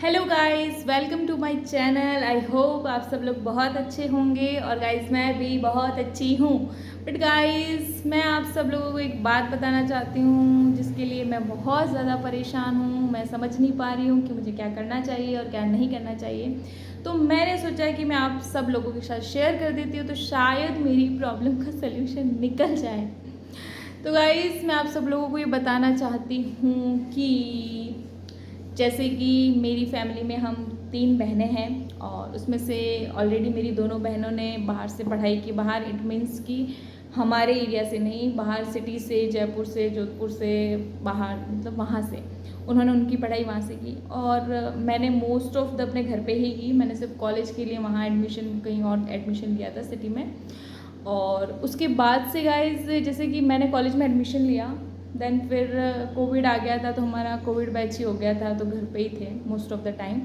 Hello guys, welcome to my channel. I hope आप सब लोग बहुत अच्छे होंगे और गाइस मैं भी बहुत अच्छी हूँ। बट गाइस मैं आप सब लोगों को एक बात बताना चाहती हूँ जिसके लिए मैं बहुत ज़्यादा परेशान हूँ। मैं समझ नहीं पा रही हूँ कि मुझे क्या करना चाहिए और क्या नहीं करना चाहिए। तो मैंने सोचा कि मैं आप सब लोगों के साथ शेयर कर देती हूँ तो शायद मेरी प्रॉब्लम का सल्यूशन निकल जाए। तो गाइस मैं आप सब लोगों को ये बताना चाहती हूँ कि जैसे कि मेरी फैमिली में हम 3 बहनें हैं और उसमें से ऑलरेडी मेरी दोनों बहनों ने बाहर से पढ़ाई की। बाहर इट मीन्स कि हमारे एरिया से नहीं, बाहर सिटी से, जयपुर से, जोधपुर से, बाहर मतलब वहाँ से उन्होंने उनकी पढ़ाई वहाँ से की। और मैंने मोस्ट ऑफ द अपने घर पे ही की। मैंने सिर्फ कॉलेज के लिए वहाँ एडमिशन, कहीं और एडमिशन लिया था सिटी में। और उसके बाद से गाइज जैसे कि मैंने कॉलेज में एडमिशन लिया, देन फिर कोविड आ गया था तो हमारा कोविड बैच ही हो गया था, तो घर पे ही थे मोस्ट ऑफ द टाइम।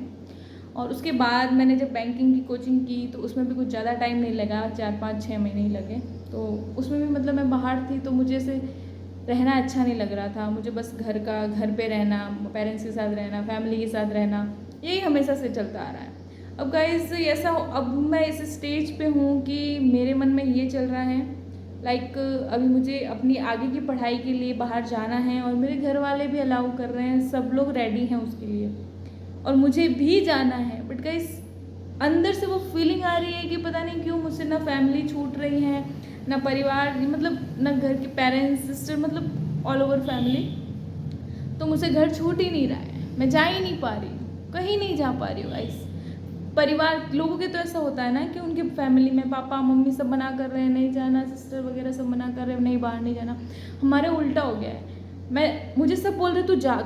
और उसके बाद मैंने जब बैंकिंग की कोचिंग की तो उसमें भी कुछ ज़्यादा टाइम नहीं लगा, 4-5-6 महीने ही लगे। तो उसमें भी मतलब मैं बाहर थी तो मुझे ऐसे रहना अच्छा नहीं लग रहा था। मुझे बस घर पे रहना, पेरेंट्स के साथ रहना, फैमिली के साथ रहना, यही हमेशा से चलता आ रहा है। अब गाइस ऐसा अब मैं इस स्टेज पे हूँ कि मेरे मन में ये चल रहा है लाइक अभी मुझे अपनी आगे की पढ़ाई के लिए बाहर जाना है और मेरे घर वाले भी अलाउ कर रहे हैं, सब लोग रेडी हैं उसके लिए और मुझे भी जाना है। बट गाइस अंदर से वो फीलिंग आ रही है कि पता नहीं क्यों मुझसे ना फैमिली छूट रही है, ना परिवार, मतलब ना घर के पेरेंट्स, सिस्टर, मतलब ऑल ओवर फैमिली। तो मुझसे घर छूट ही नहीं रहा है, मैं जा ही नहीं पा रही हूँ, कहीं नहीं जा पा रही हूँ गाइस। परिवार लोगों के तो ऐसा होता है ना कि उनके फैमिली में पापा मम्मी सब मना कर रहे हैं नहीं जाना, सिस्टर वगैरह सब मना कर रहे हैं नहीं बाहर नहीं जाना। हमारे उल्टा हो गया है। मुझे सब बोल रहे तू जा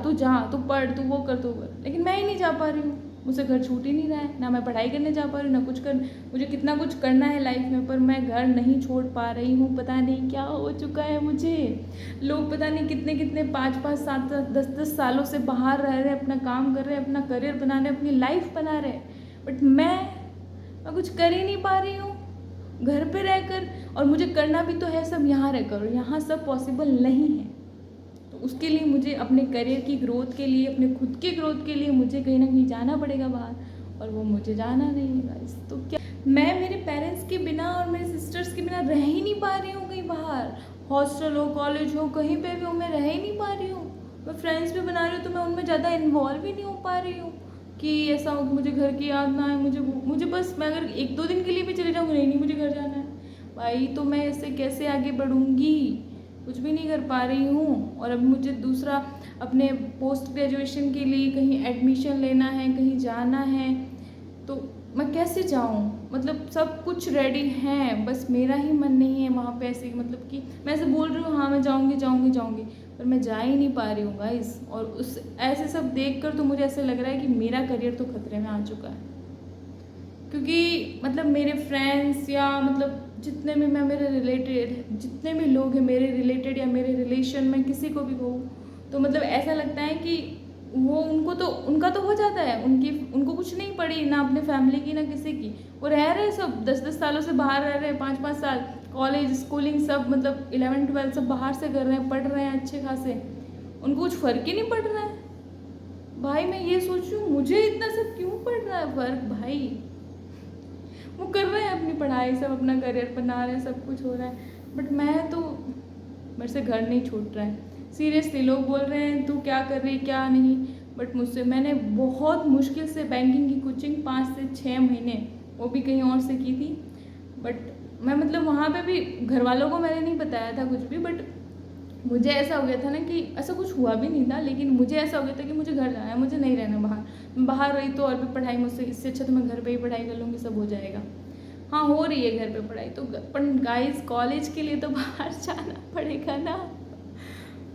तू पढ़, तू वो कर, तू कर, लेकिन मैं ही नहीं जा पा रही हूँ। मुझसे घर छूट ही नहीं रहा है, ना मैं पढ़ाई करने जा पा रही हूँ, ना कुछ कर। मुझे कितना कुछ करना है लाइफ में पर मैं घर नहीं छोड़ पा रही हूँ। पता नहीं क्या हो चुका है मुझे। लोग पता नहीं कितने कितने 5-5, 7-7, 10-10 सालों से बाहर रह रहे हैं, अपना काम कर रहे हैं, अपना करियर बना रहे हैं, अपनी लाइफ बना रहे हैं। बट मैं कुछ कर ही नहीं पा रही हूँ घर पे रहकर। और मुझे करना भी तो है सब यहाँ रहकर, और यहाँ सब पॉसिबल नहीं है। तो उसके लिए मुझे अपने करियर की ग्रोथ के लिए, अपने खुद के ग्रोथ के लिए मुझे कहीं ना कहीं जाना पड़ेगा बाहर, और वो मुझे जाना नहीं है गाइस। तो क्या मैं मेरे पेरेंट्स के बिना और मेरे सिस्टर्स के बिना रह ही नहीं पा रही हूँ कहीं बाहर? हॉस्टल हो, कॉलेज हो, कहीं पे भी हो, मैं रह ही नहीं पा रही हूँ। मैं फ्रेंड्स भी बना रही हूँ तो मैं उनमें ज़्यादा इन्वॉल्व ही नहीं हो पा रही हूँ कि ऐसा हो कि मुझे घर की याद ना आए। मुझे बस, मैं अगर 1-2 दिन के लिए भी चले जाऊँगी, नहीं मुझे घर जाना है भाई, तो मैं ऐसे कैसे आगे बढ़ूँगी? कुछ भी नहीं कर पा रही हूँ। और अब मुझे दूसरा अपने पोस्ट ग्रेजुएशन के लिए कहीं एडमिशन लेना है, कहीं जाना है, तो मैं कैसे जाऊँ? मतलब सब कुछ रेडी है, बस मेरा ही मन नहीं है वहाँ पे। ऐसे मतलब कि मैं ऐसे बोल रही हूँ हाँ मैं जाऊँगी जाऊँगी जाऊँगी, पर मैं जा ही नहीं पा रही हूँ गाइस। और उस ऐसे सब देख कर तो मुझे ऐसे लग रहा है कि मेरा करियर तो खतरे में आ चुका है। क्योंकि मतलब मेरे फ्रेंड्स या मतलब जितने भी मैं मेरे रिलेटेड, जितने भी लोग हैं मेरे रिलेटेड या मेरे रिलेशन में किसी को भी कहूँ, तो मतलब ऐसा लगता है कि वो उनका तो हो जाता है, उनको कुछ नहीं पड़ी ना अपने फैमिली की ना किसी की। वो रह रहे सब 10-10 सालों से बाहर रह रहे हैं, 5-5 साल कॉलेज स्कूलिंग सब, मतलब 11-12 सब बाहर से कर रहे हैं, पढ़ रहे हैं अच्छे खासे, उनको कुछ फ़र्क ही नहीं पड़ रहा है। भाई मैं ये सोचूं मुझे इतना सब क्यों पड़ रहा है फ़र्क भाई? वो कर रहे हैं अपनी पढ़ाई, सब अपना करियर बना रहे हैं, सब कुछ हो रहा है, बट मैं तो, मेरे से घर नहीं छूट रहा है। सीरियसली लोग बोल रहे हैं तू क्या कर रही क्या नहीं, बट मुझसे, मैंने बहुत मुश्किल से बैंकिंग की कोचिंग 5 से 6 महीने वो भी कहीं और से की थी। बट मैं मतलब वहाँ पे भी घर वालों को मैंने नहीं बताया था कुछ भी, बट मुझे ऐसा हो गया था ना कि ऐसा कुछ हुआ भी नहीं था, लेकिन मुझे ऐसा हो गया था कि मुझे घर जाना है, मुझे नहीं रहना बाहर। मैं बाहर रही तो और भी पढ़ाई मुझसे, इससे अच्छा तो मैं घर पे ही पढ़ाई कर लूँगी, सब हो जाएगा। हाँ हो रही है घर पे पढ़ाई तो, पर गाइस कॉलेज के लिए तो बाहर जाना पड़ेगा ना।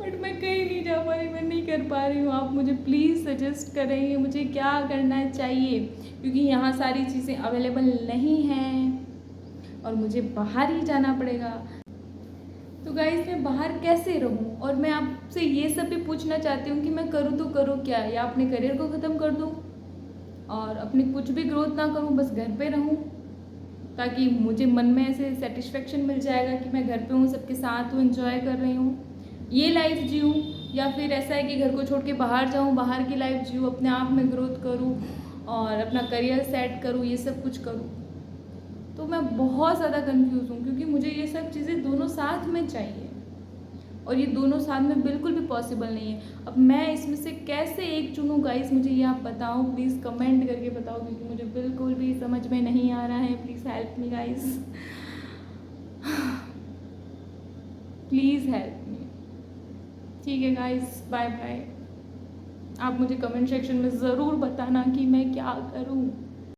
बट मैं कहीं नहीं जा पा रही, मैं नहीं कर पा रही हूँ। आप मुझे प्लीज़ सजेस्ट करेंगे मुझे क्या करना चाहिए, क्योंकि यहाँ सारी चीज़ें अवेलेबल नहीं हैं और मुझे बाहर ही जाना पड़ेगा। तो गाइस मैं बाहर कैसे रहूं? और मैं आपसे ये सब भी पूछना चाहती हूँ कि मैं करूँ तो करूँ क्या? या अपने करियर को ख़त्म कर दूँ और अपनी कुछ भी ग्रोथ ना करूँ, बस घर पे रहूँ, ताकि मुझे मन में ऐसे सेटिस्फेक्शन मिल जाएगा कि मैं घर पे हूँ, सबके साथ हूँ, एंजॉय कर रही हूँ, ये लाइफ जीऊँ? या फिर ऐसा है कि घर को छोड़ के बाहर जाऊँ, बाहर की लाइफ जीऊँ, अपने आप में ग्रोथ करूँ और अपना करियर सेट करूँ, ये सब कुछ करूँ। तो मैं बहुत ज़्यादा कंफ्यूज हूँ क्योंकि मुझे ये सब चीज़ें दोनों साथ में चाहिए और ये दोनों साथ में बिल्कुल भी पॉसिबल नहीं है। अब मैं इसमें से कैसे एक चुनूँ गाइस, मुझे ये आप बताओ, प्लीज़ कमेंट करके बताओ क्योंकि मुझे बिल्कुल भी समझ में नहीं आ रहा है। Please help me guys, please help me. ठीक है गाइस, बाय बाय। आप मुझे कमेंट सेक्शन में ज़रूर बताना कि मैं क्या करूँ।